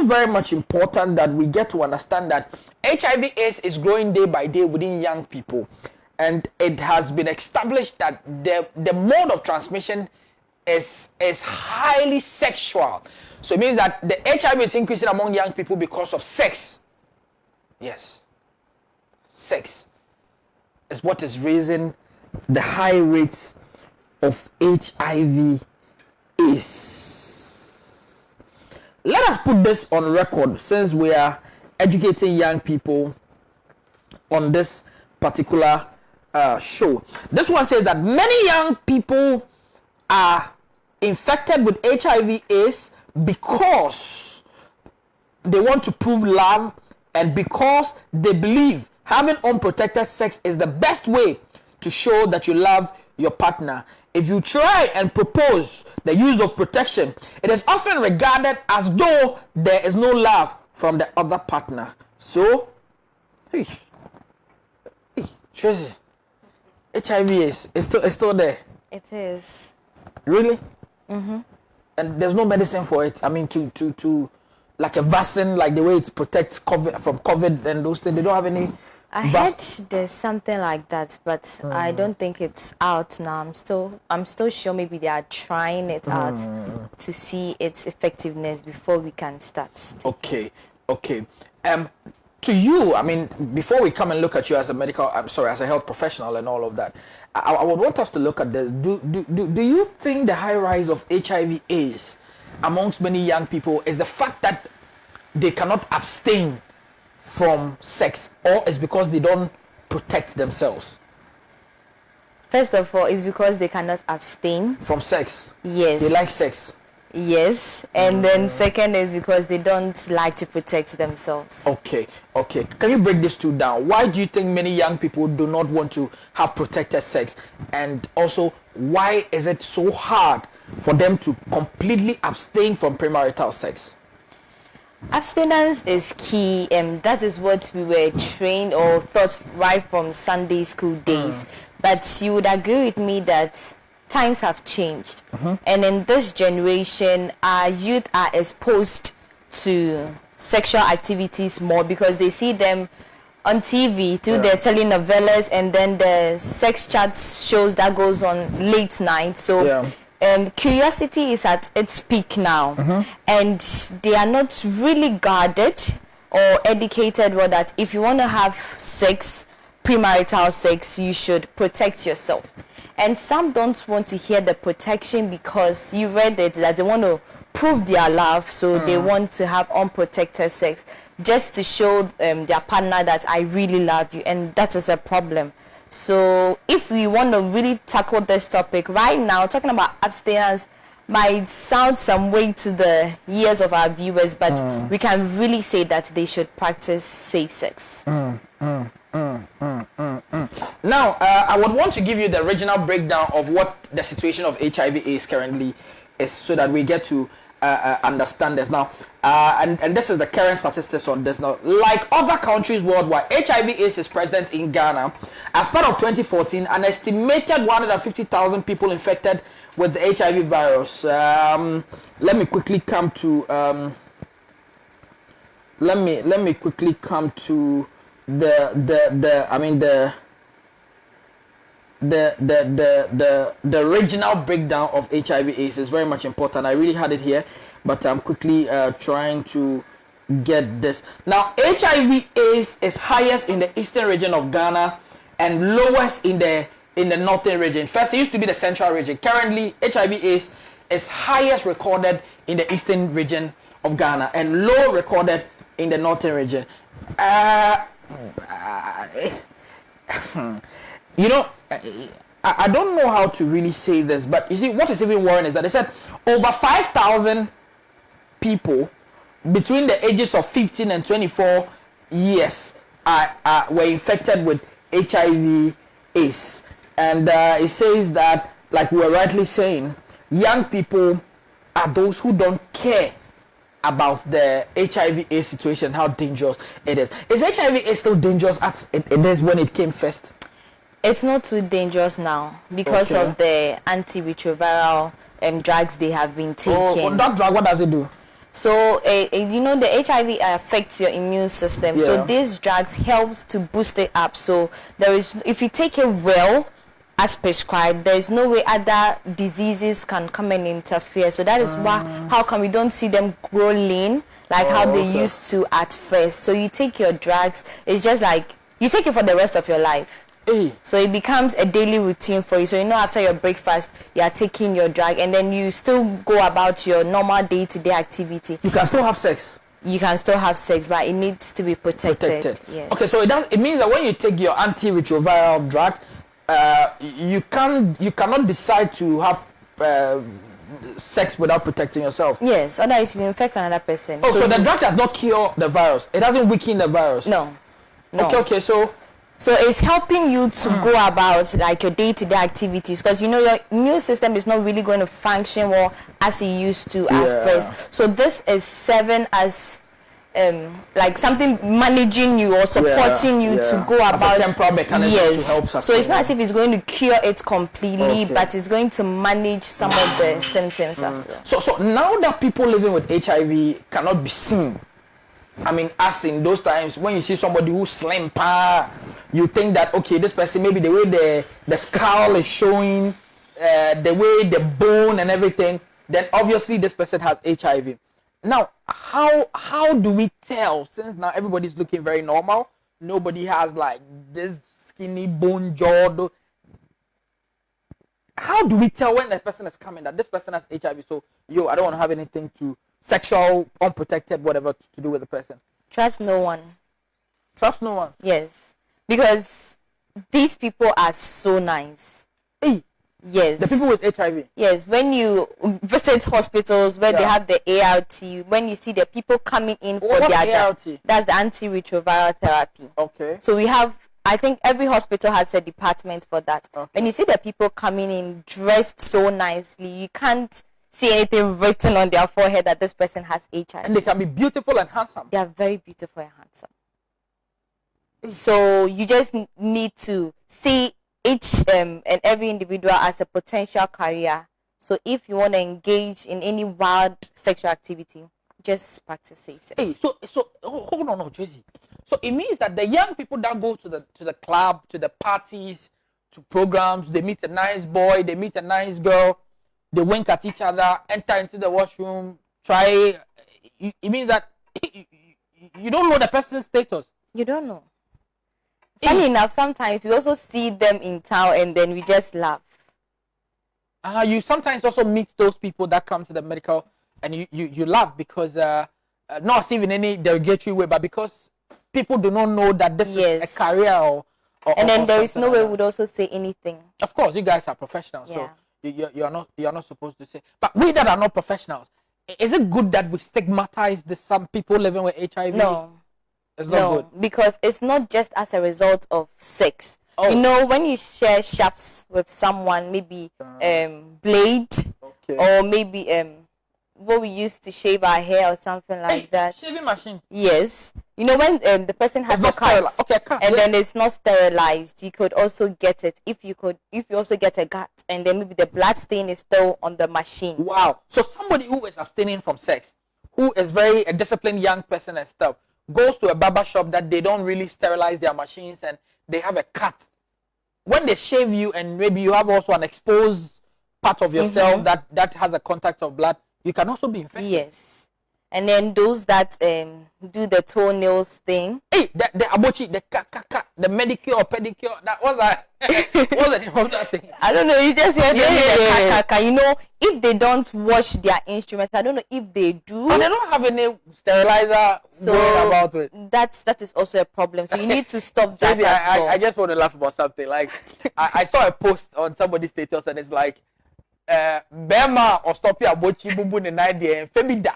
also very much important that we get to understand that HIV/AIDS is growing day by day within young people, and it has been established that the mode of transmission is highly sexual. So it means that the HIV is increasing among young people because of sex. Yes, sex is what is raising the high rates of HIV/AIDS. Let us put this on record, since we are educating young people on this particular show. This one says that many young people are infected with HIV/AIDS because they want to prove love, and because they believe having unprotected sex is the best way to show that you love your partner. If you try and propose the use of protection, it is often regarded as though there is no love from the other partner. So, Tracy, HIV is still there. It is. Really? Mm-hmm. And there's no medicine for it. I mean, to like a vaccine, like the way it protects COVID from COVID and those things. They don't have any. I heard there's something like that, but I don't think it's out now. I'm still sure maybe they are trying it out to see its effectiveness before we can start. Okay. To you, I mean, before we come and look at you as a health professional and all of that, I would want us to look at this. Do you think the high rise of HIV/AIDS amongst many young people is the fact that they cannot abstain from sex, or it's because they don't protect themselves? First of all, it's because they cannot abstain from sex. Yes. They like sex. Yes. And then second is because they don't like to protect themselves. Okay. Can you break this two down? Why do you think many young people do not want to have protected sex? And also, why is it so hard for them to completely abstain from premarital sex? Abstinence is key, and that is what we were trained or taught right from Sunday school days. But you would agree with me that times have changed, and in this generation, our youth are exposed to sexual activities more because they see them on TV through their telenovelas, and then the sex chat shows that goes on late night. So curiosity is at its peak now, and they are not really guarded or educated well that if you want to have sex, premarital sex, you should protect yourself. And some don't want to hear the protection because you read it that they want to prove their love, so they want to have unprotected sex just to show their partner that I really love you, and that is a problem. So if we want to really tackle this topic right now, talking about abstinence might sound some way to the ears of our viewers, but we can really say that they should practice safe sex. Now, I would want to give you the original breakdown of what the situation of HIV/AIDS currently is, so that we get to understand this now. And this is the current statistics on this now. Like other countries worldwide, HIV/AIDS is present in Ghana. As part of 2014, an estimated 150,000 people infected with the HIV virus. Let me quickly come to the regional breakdown of HIV/AIDS is very much important. I really had it here, but I'm quickly trying to get this. Now, HIV/AIDS is highest in the eastern region of Ghana and lowest in the northern region. First, it used to be the central region. Currently, HIV/AIDS is highest recorded in the eastern region of Ghana and low recorded in the northern region. You know, I don't know how to really say this, but you see, what is even worrying is that they said over 5,000 people between the ages of 15 and 24 years were infected with HIV/AIDS. And it says that, like we were rightly saying, young people are those who don't care about the HIV/AIDS situation, how dangerous it is. Is HIV/AIDS still dangerous as it is when it came first? It's not too dangerous now because of the antiretroviral drugs they have been taking. Oh, that drug, what does it do? So, the HIV affects your immune system. Yeah. So these drugs helps to boost it up. So if you take it well, as prescribed, there is no way other diseases can come and interfere. So that is how come we don't see them grow lean like how they used to at first. So you take your drugs. It's just like you take it for the rest of your life. So it becomes a daily routine for you. So after your breakfast, you are taking your drug, and then you still go about your normal day-to-day activity. You can still have sex. You can still have sex, but it needs to be protected. Yes. Okay, so it means that when you take your antiretroviral drug, you cannot decide to have sex without protecting yourself. Yes, otherwise you infect another person. Oh, so the drug does not cure the virus. It doesn't weaken the virus. No. Okay, so it's helping you to go about like your day-to-day activities, because your immune system is not really going to function well as it used to at first. So this is serving as like something managing you or supporting you to go about as a temporal mechanism to help sustain. So it's not as if it's going to cure it completely, but it's going to manage some of the symptoms as well. So now that people living with HIV cannot be seen, I mean, as in those times when you see somebody who's slim, you think that okay, this person, maybe the way the skull is showing, the way the bone and everything, then obviously this person has HIV. Now, how do we tell, since now everybody's looking very normal, nobody has like this skinny bone jaw? How do we tell when that person is coming that this person has HIV? So I don't want to have anything to sexual, unprotected, whatever to do with the person. Trust no one. Trust no one. Yes, because these people are so nice. Yes. The people with HIV. Yes, when you visit hospitals where they have the ART, when you see the people coming in for their ART? That's the antiretroviral therapy. Okay. So we have, I think every hospital has a department for that. Okay. When you see the people coming in dressed so nicely, you can't see anything written on their forehead that this person has HIV. And they can be beautiful and handsome. They are very beautiful and handsome. So you just need to see each and every individual as a potential carrier. So if you want to engage in any wild sexual activity, just practice safe sex. So hold on, Tracy. So it means that the young people that go to the club, to the parties, to programs, they meet a nice boy, they meet a nice girl, they wink at each other, enter into the washroom, try. It means that you don't know the person's status. You don't know. Funny enough, sometimes we also see them in town and then we just laugh. You sometimes also meet those people that come to the medical and you laugh because not even any derogatory way, but because people do not know that this is a career or and then there is no way we would also say anything. Of course, you guys are professionals, so you're not supposed to say. But we that are not professionals, is it good that we stigmatize some people living with HIV? No. It's not good. Because it's not just as a result of sex. When you share shaps with someone, maybe blade, or maybe what we used to shave our hair or something like that. Shaving machine. Yes. When the person has a cut, and then it's not sterilized, you could also get it. If you also get a cut, and then maybe the blood stain is still on the machine. Wow. So somebody who is abstaining from sex, who is a disciplined young person and stuff, goes to a barber shop that they don't really sterilize their machines and they have a cut. When they shave you and maybe you have also an exposed part of yourself that has a contact of blood, you can also be infected. Yes. And then those that do the toenails thing. The abochi, the medicure or pedicure, that was what's the name of that thing? I don't know, you just hear the kaka. If they don't wash their instruments, I don't know if they do. And they don't have any sterilizer going about it. That is also a problem. So you need to stop that as well. I just want to laugh about something. Like I saw a post on somebody's status and it's like Bema or stop your bochi bubu the night and Febida.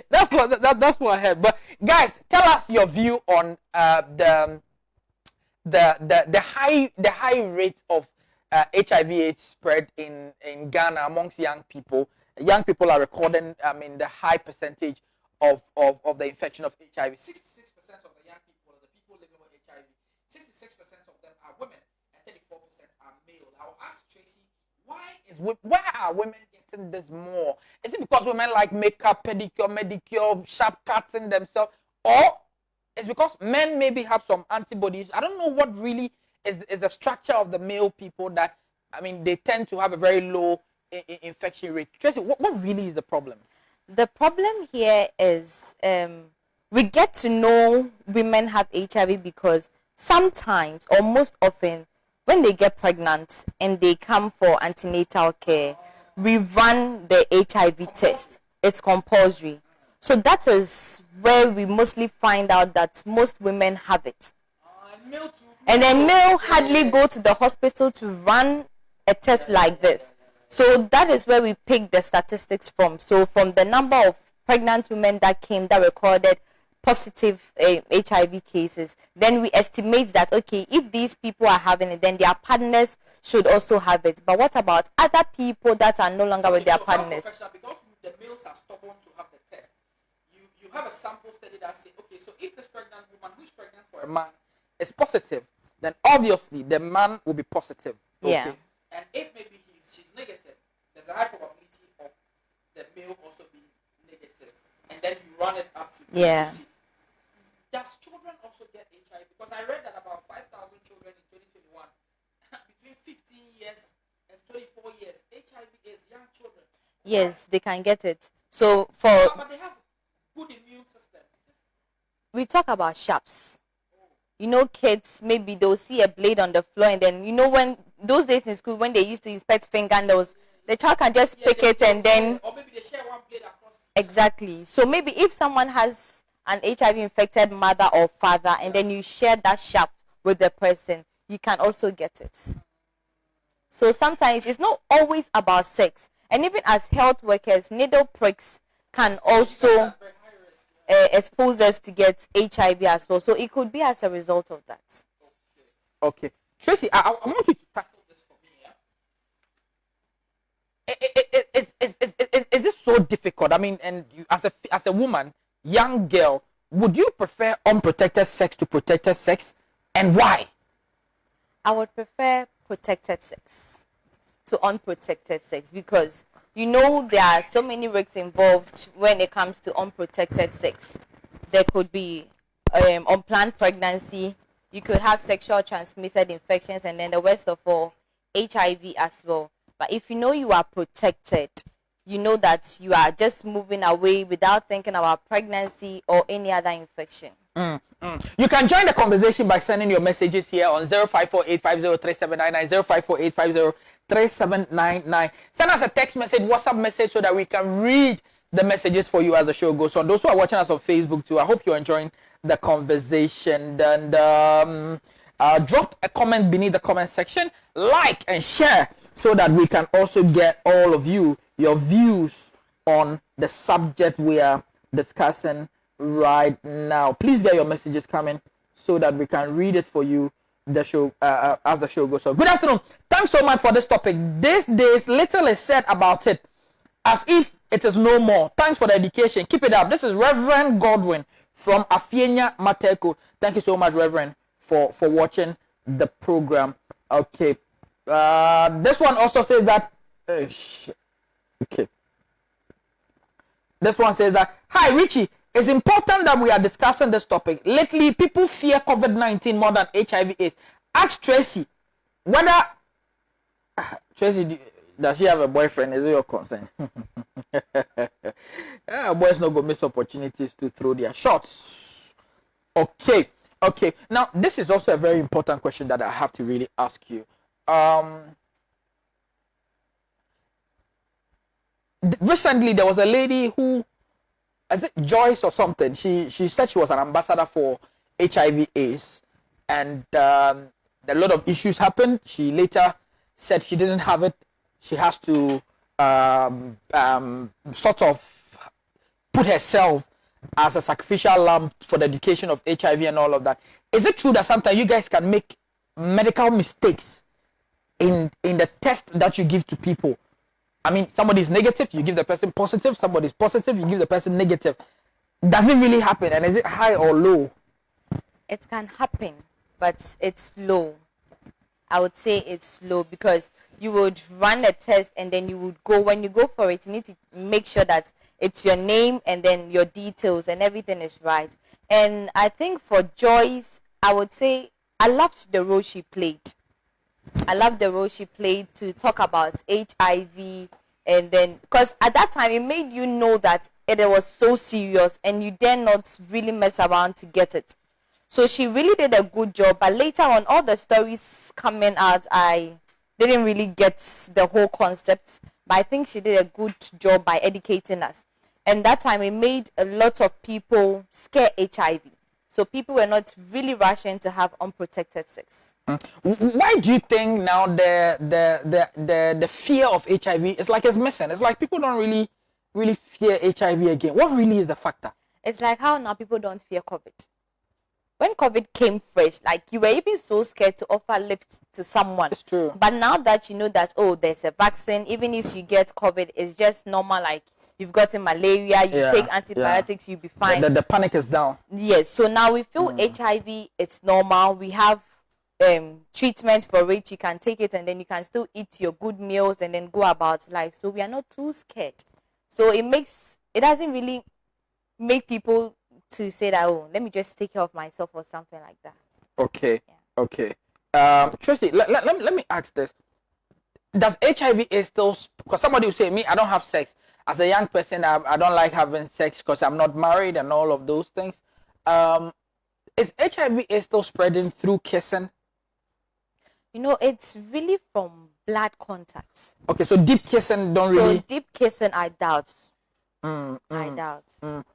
That's what I heard. But guys, tell us your view on the high rate of HIV/AIDS spread in Ghana amongst young people. Young people are recording the high percentage of the infection of HIV. 66% of the young people, the people living with HIV, 66% of them are women and 34% are male. I'll ask Tracy, why are women getting getting this more? Is it because women like makeup, pedicure, manicure, sharp cutting themselves, or it's because men maybe have some antibodies? I don't know what really is the structure of the male people that, I mean, they tend to have a very low infection rate. Tracy, what really is the problem? The problem here is we get to know women have HIV because sometimes or most often when they get pregnant and they come for antenatal care, we run the HIV test. It's compulsory. So that is where we mostly find out that most women have it. And then male hardly go to the hospital to run a test like this. So that is where we pick the statistics from. So from the number of pregnant women that came that recorded positive HIV cases, then we estimate that, okay, if these people are having it, then their partners should also have it. But what about other people that are no longer with their partners? Because the males are stubborn to have the test, you have a sample study that says, okay, so if this pregnant woman who's pregnant for a man is positive, then obviously the man will be positive. Okay? Yeah. And if maybe she's negative, there's a high probability of the male also being negative. And then you run it up to see. Does children also get HIV? Because I read that about 5,000 children in 2021, between 15 years and 24 years, HIV is young children. Yes, they can get it. So but they have good immune system. We talk about sharps. You know, kids, maybe they'll see a blade on the floor, and then, you know, when those days in school, when they used to inspect fingernails, the child can just pick it and then... Or maybe they share one blade across. Exactly. So maybe if someone has an HIV-infected mother or father, and then you share that sharp with the person, you can also get it. So sometimes it's not always about sex. And even as health workers, needle pricks can also... expose us to get HIV as well. So it could be as a result of that. Okay. Tracy, I want you to tackle this for me. Yeah? Is this so difficult? I mean, and you, as a woman, young girl, would you prefer unprotected sex to protected sex? And why? I would prefer protected sex to unprotected sex because you know there are so many risks involved when it comes to unprotected sex. There could be unplanned pregnancy, you could have sexual transmitted infections, and then the worst of all, HIV as well. But if you know you are protected, you know that you are just moving away without thinking about pregnancy or any other infection. You can join the conversation by sending your messages here on 0548503799, 0548503799. Send us a text message, WhatsApp message, so that we can read the messages for you as the show goes on. Those who are watching us on Facebook too, I hope you're enjoying the conversation. And drop a comment beneath the comment section, like and share, so that we can also get all of you, your views on the subject we are discussing right now. Please get your messages coming so that we can read it for you the show as the show goes on. Good afternoon. Thanks so much for this topic. These days little is said about it, as if it is no more. Thanks for the education. Keep it up. This is Reverend Godwin from Afienya Mateko. Thank you so much, Reverend, for watching the program. Okay. This one also says that okay. This one says that, hi Richie, it's important that we are discussing this topic. Lately, people fear COVID-19 more than HIV/AIDS. Ask Tracy whether Tracy, does she have a boyfriend? Is it your concern? Boys not gonna miss opportunities to throw their shots. Okay. Now, this is also a very important question that I have to really ask you. Recently, there was a lady who, is it Joyce or something? She said she was an ambassador for HIV/AIDS, and a lot of issues happened. She later said she didn't have it. She has to sort of put herself as a sacrificial lamb for the education of HIV and all of that. Is it true that sometimes you guys can make medical mistakes in the test that you give to people? I mean, somebody is negative, you give the person positive. Somebody is positive, you give the person negative. Does it really happen? And is it high or low? It can happen, but it's low. I would say it's low, because you would run a test and then you would go, when you go for it, you need to make sure that it's your name and then your details and everything is right. And I think for Joyce, I would say I loved the role she played. I loved the role she played to talk about HIV, and then because at that time it made you know that it was so serious and you dare not really mess around to get it. So she really did a good job. But later on, all the stories coming out, I didn't really get the whole concept. But I think she did a good job by educating us. And that time it made a lot of people scare HIV. So people were not really rushing to have unprotected sex. Why do you think now the fear of HIV is like it's missing? It's like people don't really fear HIV again. What really is the factor? It's like how now people don't fear COVID. When COVID came fresh, like you were even so scared to offer lift to someone. It's true. But now that you know that, oh, there's a vaccine, even if you get COVID, it's just normal, like you've gotten malaria, you take antibiotics, you'll be fine. The panic is down. Yes, so now we feel HIV, it's normal. We have treatment for it. You can take it and then you can still eat your good meals and then go about life. So we are not too scared. So it doesn't really make people to say that, oh, let me just take care of myself or something like that. Okay, okay. Tracy, let me ask this. Does HIV is still, because somebody will say, me, I don't have sex. As a young person, I don't like having sex because I'm not married and all of those things. Is HIV is still spreading through kissing? You know, it's really from blood contacts. Okay, so deep kissing don't really. So deep kissing, I doubt. I doubt.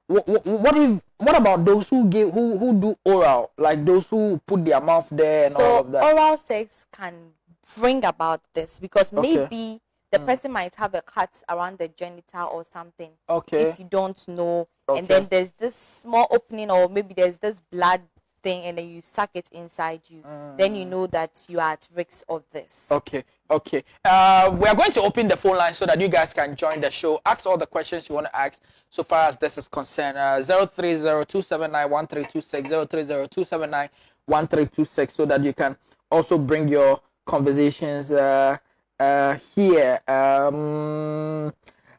What about those who do oral, like those who put their mouth there and all of that? So oral sex can bring about this because maybe the person might have a cut around the genital or something. Okay. If you don't know, and then there's this small opening, or maybe there's this blood thing, and then you suck it inside you. Then you know that you are at risk of this. Okay. Okay. We are going to open the phone line so that you guys can join the show. Ask all the questions you want to ask so far as this is concerned. 030-279-1326, 030-279-1326, so that you can also bring your conversations here.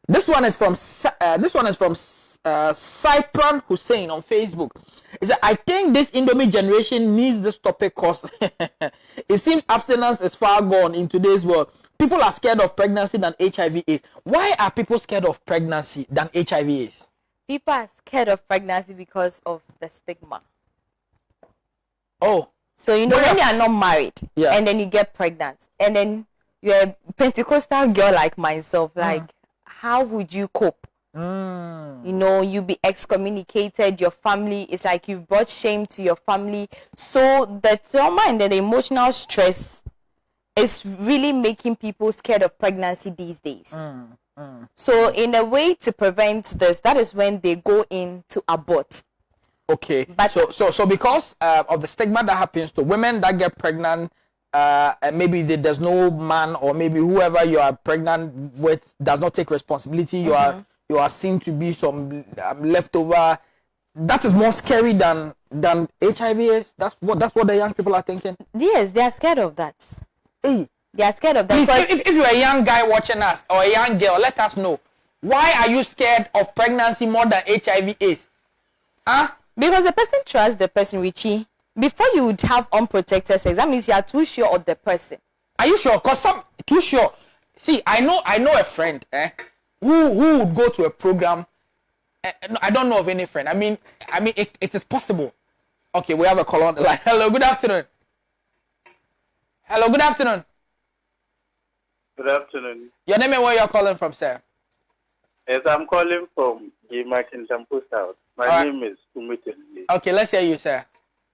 This one is from Cypran Hussein on Facebook. He said, I think this Indomie generation needs this topic because it seems abstinence is far gone in today's world. People are scared of pregnancy than HIV/AIDS. Why are people scared of pregnancy than HIV/AIDS? People are scared of pregnancy because of the stigma. Oh. So, you know, when you are not married and then you get pregnant and then you're a Pentecostal girl like myself, like, how would you cope? You know, you be excommunicated, your family, it's like you've brought shame to your family. So the trauma and the emotional stress is really making people scared of pregnancy these days. So in a way to prevent this, that is when they go in to abort. Okay, but so because of the stigma that happens to women that get pregnant, and maybe there's no man, or maybe whoever you are pregnant with does not take responsibility, you are seen to be some leftover. That is more scary than HIV is. That's what the young people are thinking. Yes, they are scared of that. Hey, they are scared of that. Please, if you're a young guy watching us or a young girl, let us know. Why are you scared of pregnancy more than HIV is? Huh? Because the person trusts the person, Richie. Before you would have unprotected sex, that means you are too sure of the person. Are you sure? Because some too sure. See, I know a friend, who would go to a program. No, I don't know of any friend. I mean, it is possible. Okay, we have a call on the line. Hello, good afternoon. Hello, good afternoon. Good afternoon. Your name and where you're calling from, sir? Yes, I'm calling from G. Martin Temple South. My name is Umite. Okay, let's hear you, sir.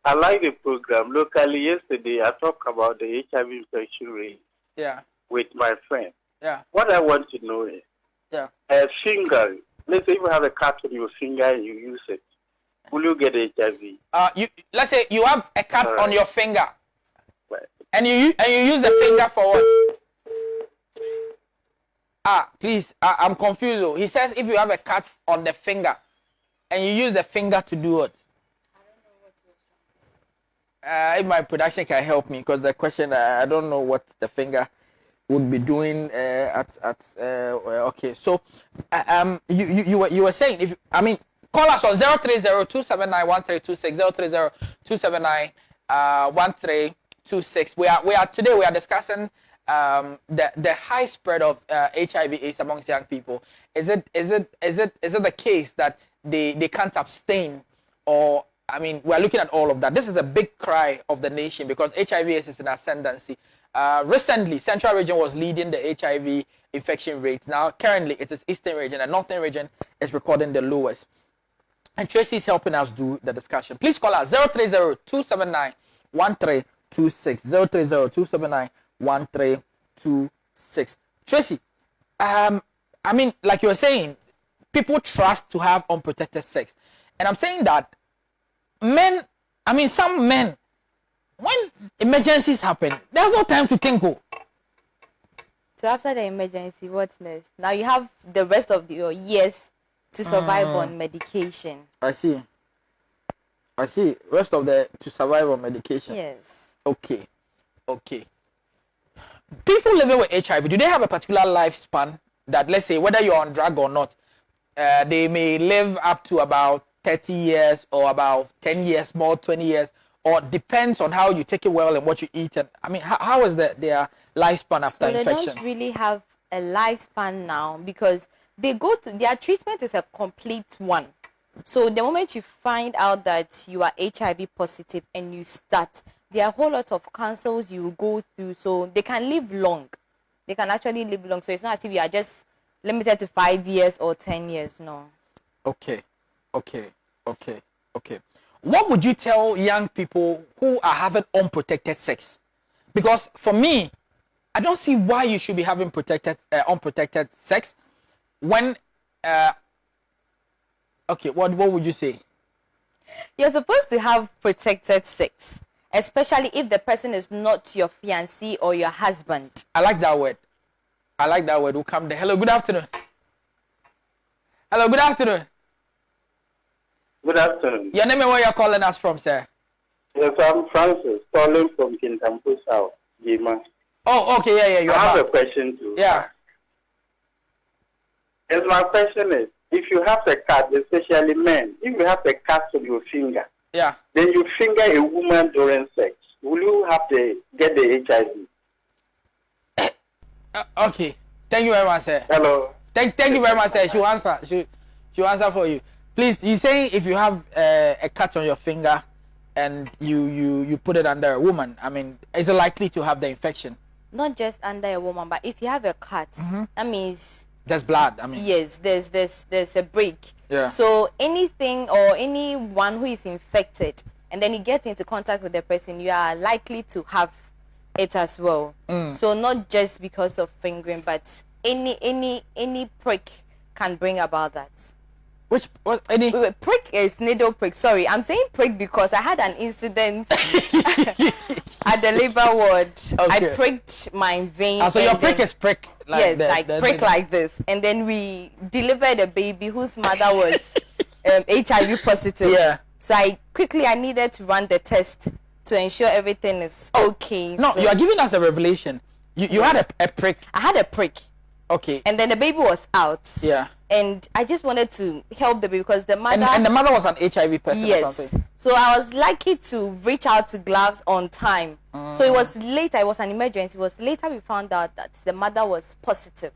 I like the program. Locally, yesterday, I talked about the HIV infection rate with my friend. Yeah. What I want to know is, a finger, let's say you have a cut on your finger and you use it, will you get HIV? Let's say you have a cut on your finger, and you use the finger for what? Please, I'm confused. He says if you have a cut on the finger, and you use the finger to do what? if my production can help me, because the question, I don't know what the finger would be doing okay. So you were saying, if I mean, call us on 030-279-1326, 030-279-1326. We are today we are discussing the high spread of HIV/AIDS amongst young people. Is it the case that they can't abstain, or I mean, we are looking at all of that. This is a big cry of the nation because HIV/AIDS is in ascendancy. Recently, Central Region was leading the HIV infection rate. Now, currently, it is Eastern Region, and Northern Region is recording the lowest. And Tracy is helping us do the discussion. Please call us 030-279-1326, 030-279-1326. Tracy, I mean, like you were saying, people trust to have unprotected sex. And I'm saying that men, I mean, some men, when emergencies happen, there's no time to think. So after the emergency, what's next? Now you have the rest of your years to survive on medication. I see. Rest of the to survive on medication. Yes. Okay. People living with HIV, do they have a particular lifespan that, let's say, whether you're on drug or not, they may live up to about 30 years or about 10 years more, 20 years, or depends on how you take it well and what you eat? And I mean, how is their lifespan after infection? They don't really have a lifespan now because they go to their treatment is a complete one. So the moment you find out that you are HIV positive and you start, there are a whole lot of cancers you go through, so they can live long. They can actually live long. So it's not as if you are just limited to 5 years or 10 years. No. Okay. What would you tell young people who are having unprotected sex? Because for me, I don't see why you should be having unprotected sex when. Okay, what would you say? You're supposed to have protected sex, especially if the person is not your fiancé or your husband. I like that word. We'll come there. Hello, good afternoon. Good afternoon. Your name and where you're calling us from, sir? Yes, I'm Francis, calling from Kintampo South, Gima. Oh, okay, yeah. I have a question too. Yeah. Yes, my question is, if you have a cut, especially men, if you have a cut on your finger, yeah, then you finger a woman during sex, will you have to get the HIV? Okay. Thank you very much, sir. Hello. Thank you very much, sir. She'll answer. She'll answer for you. Please, he's saying if you have a cut on your finger and you put it under a woman, I mean, is it likely to have the infection? Not just under a woman, but if you have a cut, that means there's blood. I mean, yes, there's a break. Yeah. So anything or anyone who is infected and then you get into contact with the person, you are likely to have it as well. So not just because of fingering, but any prick can bring about that. Any prick is needle prick. Sorry, I'm saying prick because I had an incident at the labor ward. Okay. I pricked my vein. So your prick is prick. Like yes, prick like this, and then we delivered a baby whose mother was HIV positive. Yeah. So I needed to run the test to ensure everything is okay. No, so you are giving us a revelation. You had a prick. I had a prick. Okay. And then the baby was out. Yeah. And I just wanted to help the baby because the mother... And the mother was an HIV person or something? So I was lucky to reach out to gloves on time. So it was later, it was an emergency. It was later we found out that the mother was positive.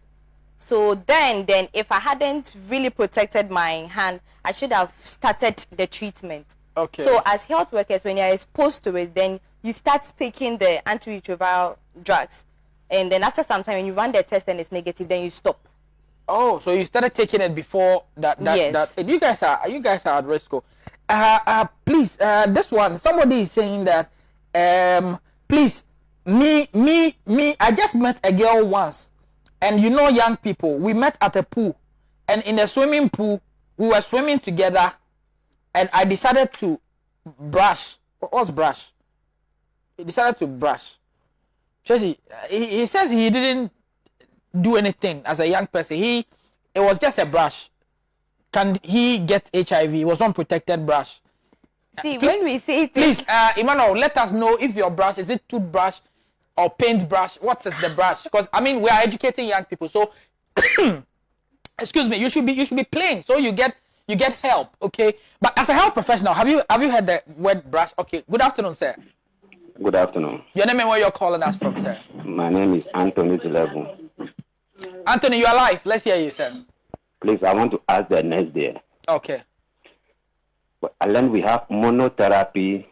So then if I hadn't really protected my hand, I should have started the treatment. Okay. So as health workers, when you're exposed to it, then you start taking the antiretroviral drugs. And then after some time, when you run the test and it's negative, then you stop. Oh, so you started taking it before that? Yes. You guys are at risk. Please, this one, somebody is saying that, please, me, I just met a girl once, and young people, we met at a pool, and in the swimming pool, we were swimming together, and I decided to brush. What's brush? He decided to brush. Tracy, he says he didn't do anything as a young person. It was just a brush. Can he get HIV? It was unprotected brush. See, when we say things... Please, Emmanuel, let us know if your brush, is it toothbrush or paintbrush? What is the brush? Because, I mean, we are educating young people. So, excuse me, you should be plain. So you get help, okay? But as a health professional, have you heard the word brush? Okay, good afternoon, sir. Good afternoon. Your name and where you're calling us from, sir? My name is Anthony Zilevu. Anthony, you're alive. Let's hear you, sir. Please, I want to ask the next day. Okay. I learned we have monotherapy,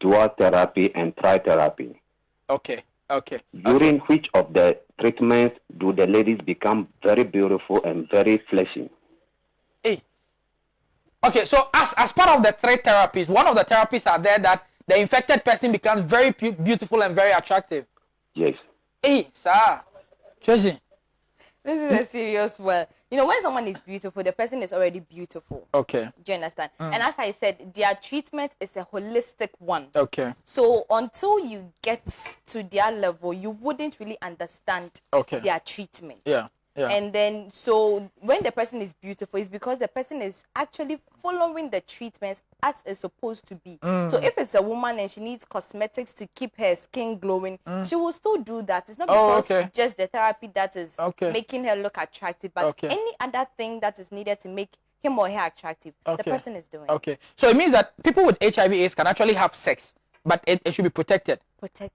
dual therapy, and tritherapy. Okay. During which of the treatments do the ladies become very beautiful and very fleshy? Hey. Okay, so as part of the three therapies, one of the therapies are there that the infected person becomes very beautiful and very attractive. Yes. Hey, sir. Tracy. This is a serious one. You know, when someone is beautiful, the person is already beautiful. Okay. Do you understand? And as I said, their treatment is a holistic one. Okay. So until you get to their level, you wouldn't really understand their treatment. Yeah. And then, so when the person is beautiful, it's because the person is actually following the treatments as it's supposed to be. So if it's a woman and she needs cosmetics to keep her skin glowing, she will still do that. It's not because just the therapy that is making her look attractive, but any other thing that is needed to make him or her attractive, the person is doing it. So it means that people with HIV/AIDS can actually have sex, but it should be protected.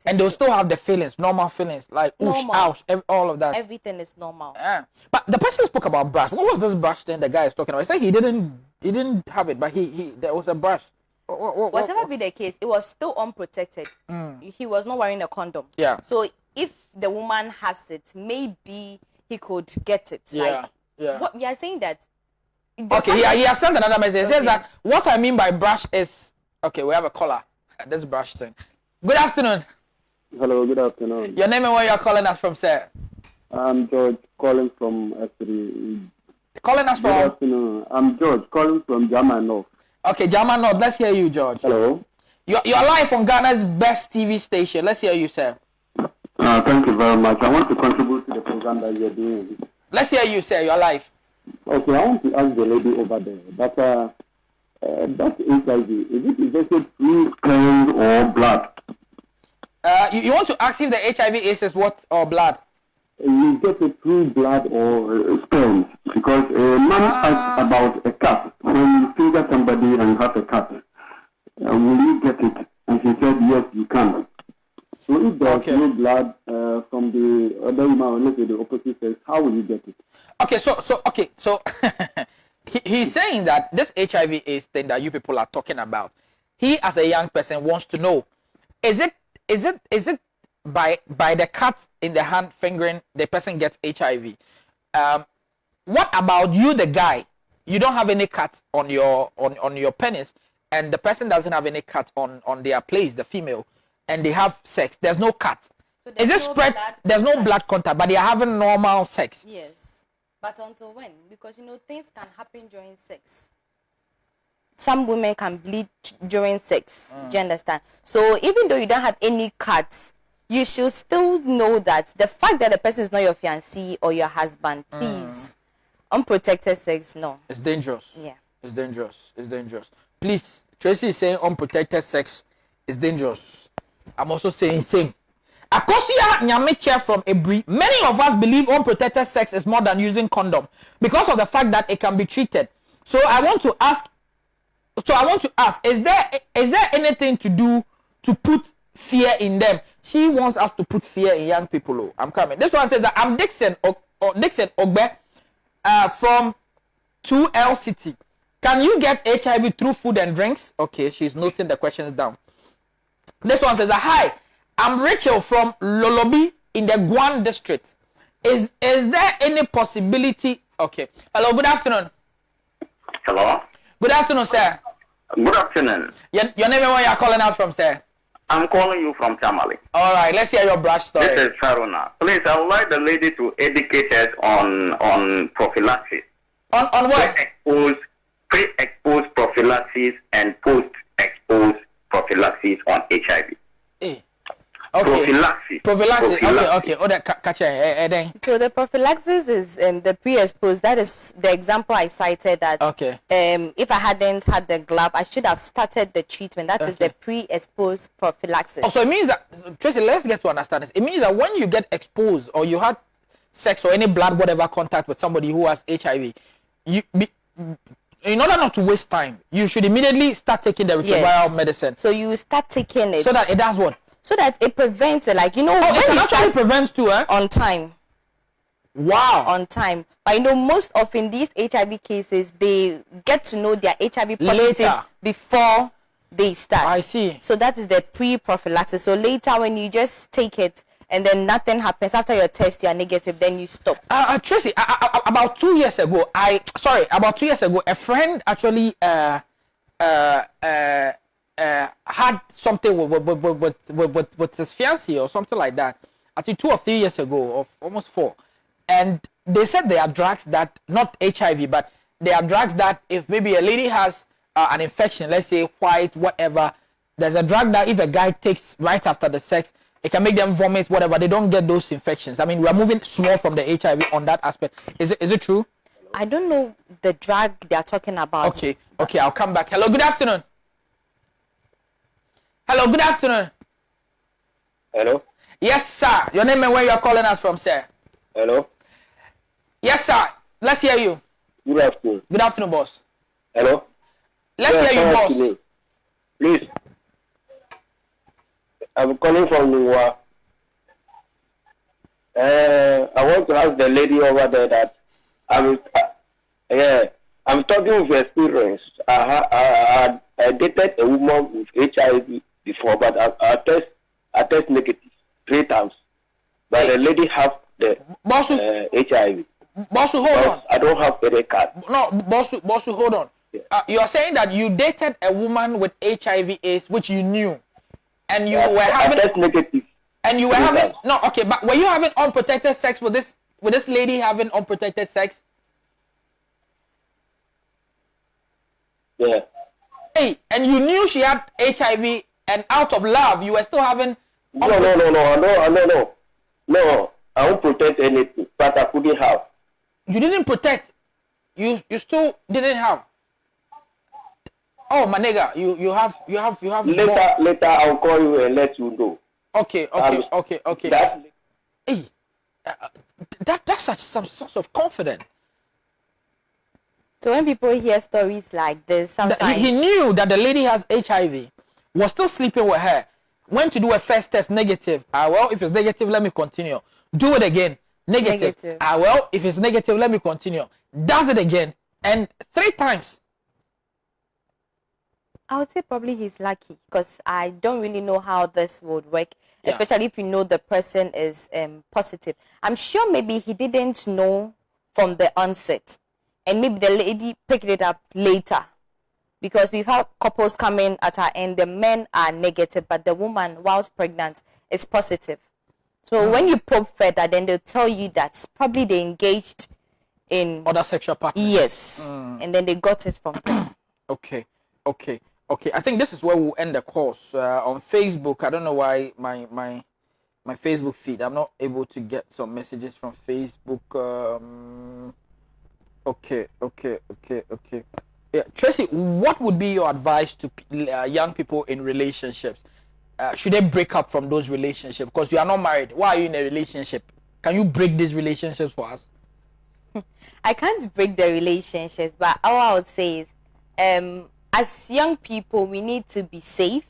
And they'll still have the feelings, normal feelings, like oosh, ouch, all of that. Everything is normal. Yeah. But the person spoke about brush. What was this brush thing the guy is talking about? He said he didn't have it, but there was a brush. Whatever be the case, it was still unprotected. He was not wearing a condom. Yeah. So if the woman has it, maybe he could get it. What we are saying that. Okay, he has sent another message. He says that what I mean by brush is we have a caller. This brush thing. Good afternoon. Hello, good afternoon. Your name and where you are calling us from, sir? I'm George, calling from STI. Calling us from? Good afternoon. I'm George, calling from Jama North. Okay, Jama North. Let's hear you, George. Hello. You're live on Ghana's best TV station. Let's hear you, sir. Thank you very much. I want to contribute to the program that you're doing. Let's hear you, sir. You're live. Okay, I want to ask the lady over there. That HIV, is it injected through skin or blood? You want to ask if the HIV/AIDS is what or blood? You get it through blood or sperm, because a man asked about a cut. When you finger somebody and you have a cut, will you get it? And she said, yes, you can. So if there's no blood from the other woman, or let's say the opposite sex, how will you get it? Okay, so he's saying that this HIV/AIDS thing that you people are talking about, he as a young person wants to know, is it by the cut in the hand fingering the person gets HIV? What about you, the guy? You don't have any cut on your penis, and the person doesn't have any cut on their place, the female, and they have sex. There's no cut. So is it spread? There's no blood contact, but they are having normal sex. Yes. But until when? Because, things can happen during sex. Some women can bleed during sex. Do you understand? So even though you don't have any cuts, you should still know that the fact that the person is not your fiancé or your husband, please, unprotected sex, no. It's dangerous. Yeah. It's dangerous. Please, Tracy is saying unprotected sex is dangerous. I'm also saying same. Akosia Nyameche from Ebri, many of us believe unprotected sex is more than using condom because of the fact that it can be treated. So I want to ask, is there anything to do to put fear in them? She wants us to put fear in young people. Oh, I'm coming. This one says that I'm Dixon Ogbe from 2L City. Can you get HIV through food and drinks? Okay, she's noting the questions down. This one says, hi, I'm Rachel from Lolobi in the Guan district. Is there any possibility? Okay. Hello, good afternoon. Hello. Good afternoon, sir. Good afternoon. Your name and where you are calling out from, sir? I'm calling you from Tamale. All right, let's hear your brush story. This is Faruna. Please, I would like the lady to educate us on prophylaxis. On what? Pre-exposed prophylaxis and post-exposed prophylaxis on HIV. Okay. Prophylaxis Prophylaxis. Okay. Oh, that catch then. So the prophylaxis is the pre-exposed. That is the example I cited. That Okay. If I hadn't had the glove, I should have started the treatment. That is the pre-exposed prophylaxis. Oh, so it means that, Tracy, let's get to understand this. It means that when you get exposed or you had sex or any blood, whatever contact with somebody who has HIV, in order not to waste time, you should immediately start taking the retroviral medicine. So you start taking it. So that it does what? So that it prevents it. Like, you know, it can actually prevent too, eh? On time. Wow. On time. But you know, most often these HIV cases, they get to know they are HIV positive later, before they start. I see. So that is the pre-prophylaxis. So later when you just take it and then nothing happens, after your test you are negative, then you stop. Tracy, about 2 years ago, a friend actually had something with his fiancée or something like that. I think 2 or 3 years ago, or almost 4. And they said they are drugs that, not HIV, but they are drugs that if maybe a lady has an infection, let's say white, whatever, there's a drug that if a guy takes right after the sex, it can make them vomit, whatever. They don't get those infections. I mean, we are moving small from the HIV on that aspect. Is it true? I don't know the drug they are talking about. Okay, I'll come back. Hello, good afternoon. Hello, good afternoon. Hello? Yes, sir. Your name and where you are calling us from, sir? Hello? Yes, sir. Let's hear you. Good afternoon. Good afternoon, boss. Hello? Let's hear you, boss. Please. I'm calling from Nwa. I want to ask the lady over there that I'm talking with experience. I dated a woman with HIV before, but I test negative 3 times. But the lady have the HIV. Boss, hold on. I don't have any card. No, boss, hold on. Yeah. You are saying that you dated a woman with HIV/AIDS, which you knew, and you were having test negative. And you were having but were you having unprotected sex with this lady having unprotected sex? Yeah. Hey, and you knew she had HIV, and out of love, you were still having. No. I won't protect anything, but I couldn't have. You didn't protect. You still didn't have. Oh, my nigga, you have. Later, I'll call you and let you know. Okay. Hey, that's such some sort of confidence. So when people hear stories like this, sometimes he knew that the lady has HIV, was still sleeping with her, went to do a first test, negative. Well, if it's negative, let me continue. Do it again, negative. Well, if it's negative, let me continue. Does it again, and 3 times. I would say probably he's lucky, because I don't really know how this would work, especially if you know the person is positive. I'm sure maybe he didn't know from the onset, and maybe the lady picked it up later, because we've had couples coming at her end, the men are negative, but the woman, whilst pregnant, is positive. So when you probe further, then they'll tell you that probably they engaged in other sexual partners. Yes, and then they got it from there. Okay. I think this is where we'll end the course. On Facebook, I don't know why my Facebook feed, I'm not able to get some messages from Facebook. Okay. Yeah, Tracy, what would be your advice to young people in relationships? Should they break up from those relationships? Because you are not married. Why are you in a relationship? Can you break these relationships for us? I can't break the relationships, but all I would say is, as young people, we need to be safe,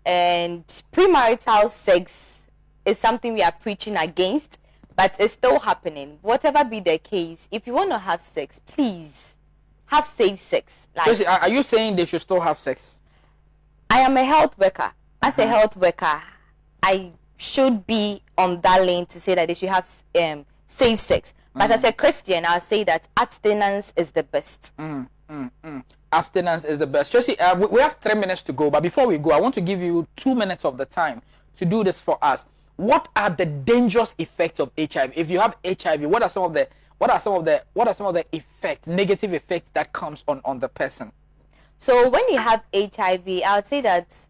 and premarital sex is something we are preaching against, but it's still happening. Whatever be the case, if you want to have sex, please have safe sex. Tracy, are you saying they should still have sex? I am a health worker. As a health worker, I should be on that lane to say that they should have safe sex. But as a Christian, I'll say that abstinence is the best. Abstinence is the best. Tracy, we have 3 minutes to go, but before we go, I want to give you 2 minutes of the time to do this for us. What are the dangerous effects of HIV? If you have HIV, what are some of the effects, negative effects that comes on the person? So when you have HIV, I would say that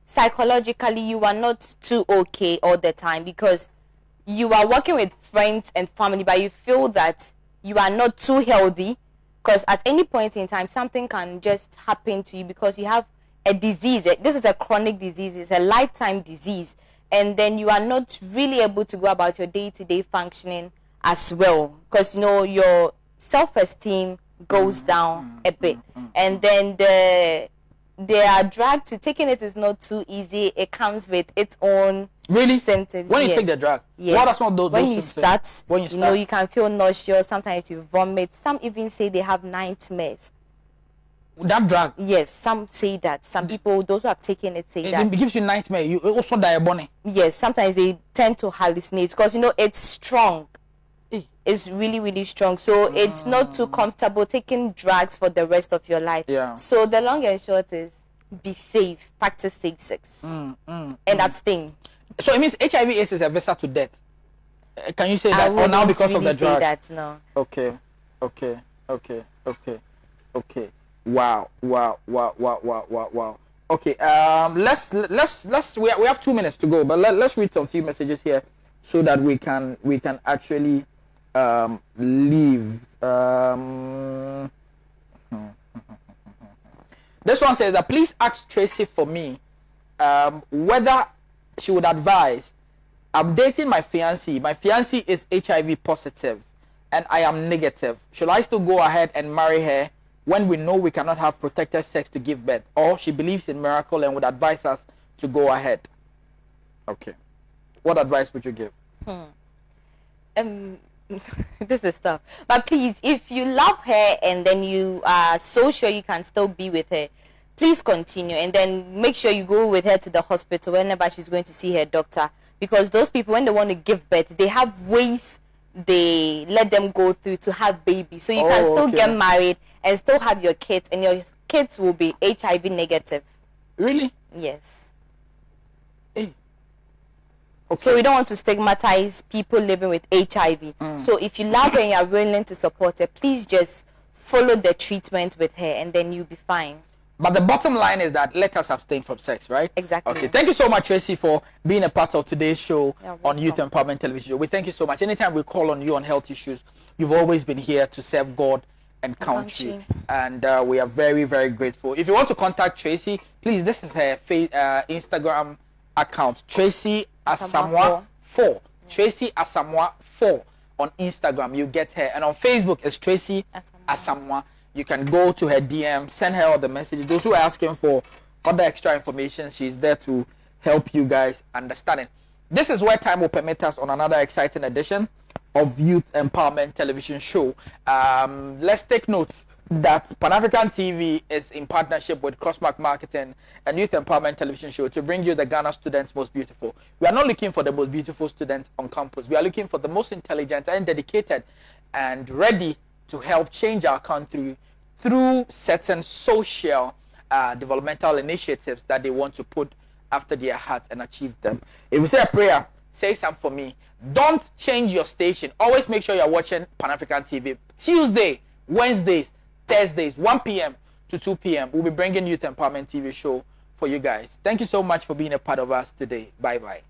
psychologically you are not too okay all the time, because you are working with friends and family, but you feel that you are not too healthy, because at any point in time something can just happen to you because you have a disease. This is a chronic disease, it's a lifetime disease, and then you are not really able to go about your day-to-day functioning as well, because your self-esteem goes down a bit, and then they are dragged to taking it is not too easy. It comes with its own symptoms. When you take the drug, what are some of those when you symptoms? start, When you start, you can feel nauseous. Sometimes you vomit. Some even say they have nightmares. that drug, Yes, some say that. Some people, those who have taken it, say that it gives you nightmare. You also die bunny. yes, sometimes they tend to hallucinate because it's strong. It's really, really strong. So it's not too comfortable taking drugs for the rest of your life. Yeah. So the long and short is be safe, practice safe sex, and abstain. So it means HIV/AIDS is a visa to death. Can you say that? Or now because of the really say drug? that, no. Okay. Wow. Okay. Let's we have 2 minutes to go, but let's read some few messages here so that we can actually leave. This one says that please ask Tracy for me whether she would advise. I'm dating my fiancé. My fiancé is HIV positive and I am negative. Should I still go ahead and marry her when we know we cannot have protected sex to give birth? Or she believes in miracle and would advise us to go ahead? Okay. What advice would you give? This is tough. But please, if you love her and then you are so sure you can still be with her, please continue, and then make sure you go with her to the hospital whenever she's going to see her doctor, because those people, when they want to give birth, they have ways they let them go through to have babies. So you can still get married and still have your kids, and your kids will be HIV negative. Really? Yes. Hey. Okay. So we don't want to stigmatize people living with HIV. So if you love her and you are willing to support her, please just follow the treatment with her, and then you'll be fine. But the bottom line is that let us abstain from sex, right? Exactly. Okay. Thank you so much, Tracy, for being a part of today's show You're on Youth welcome. Empowerment Television. We thank you so much. Anytime we call on you on health issues, you've always been here to serve God and country. And we are very, very grateful. If you want to contact Tracy, please, this is her Instagram account, Tracy Asamoah 4. Tracy Asamoah 4 on Instagram. You get her. And on Facebook, it's Tracy Asamoah. You can go to her DM, send her all the messages. Those who are asking for other extra information, she's there to help you guys understand it. This is where time will permit us on another exciting edition of Youth Empowerment Television Show. Let's take note that Pan-African TV is in partnership with Crossmark Marketing and Youth Empowerment Television Show to bring you the Ghana students most beautiful. We are not looking for the most beautiful students on campus. We are looking for the most intelligent and dedicated and ready to help change our country through certain social developmental initiatives that they want to put after their hearts and achieve them. If you say a prayer, say something for me. Don't change your station. Always make sure you're watching Pan-African TV. Tuesday, Wednesdays, Thursdays, 1 p.m. to 2 p.m. We'll be bringing Youth Empowerment TV show for you guys. Thank you so much for being a part of us today. Bye-bye.